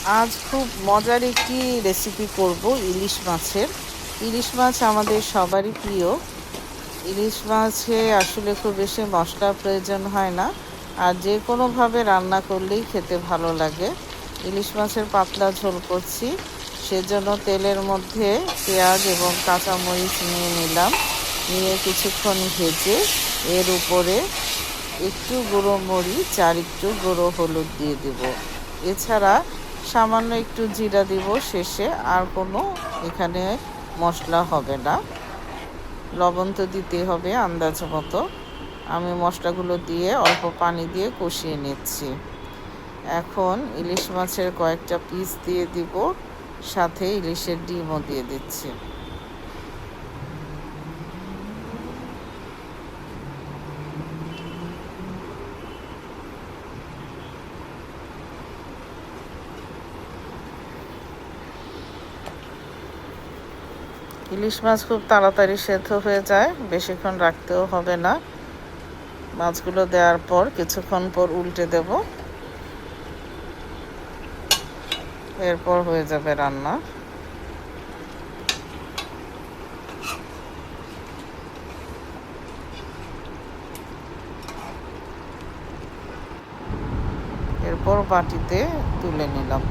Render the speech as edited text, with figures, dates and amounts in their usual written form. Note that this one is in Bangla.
আজ খুব মজার একটি রেসিপি করব ইলিশ মাছের। ইলিশ মাছ আমাদের সবারই প্রিয়। ইলিশ মাছে আসলে খুব বেশি মশলার প্রয়োজন হয় না, আর যে কোনোভাবে রান্না করলেই খেতে ভালো লাগে। ইলিশ মাছের পাতলা ঝোল করছি, সেজন্য তেলের মধ্যে পেঁয়াজ এবং কাঁচামরিচ নিয়ে নিলাম। নিয়ে কিছুক্ষণ ভেজে এর উপরে একটু গুঁড়ো মরিচ আর একটু গুঁড়ো হলুদ দিয়ে দেব। এছাড়া সামান্য একটু জিরা দিব শেষে। আর কোনো এখানে মশলা হবে না। লবণ তো দিতে হবে আন্দাজ মতো। আমি মশলাগুলো দিয়ে অল্প পানি দিয়ে কষিয়ে নিচ্ছি। এখন ইলিশ মাছের কয়েকটা পিস দিয়ে দিব, সাথে ইলিশের ডিমও দিয়ে দিচ্ছি। ইলিশ মাছ খুব তাড়াতাড়ি সেদ্ধ হয়ে যায়, বেশিক্ষণ রাখতেও হবে না। মাছগুলো দেওয়ার পর কিছুক্ষণ পর উল্টে দেব, এরপর হয়ে যাবে রান্না। এরপর বাটিতে তুলে নিলাম।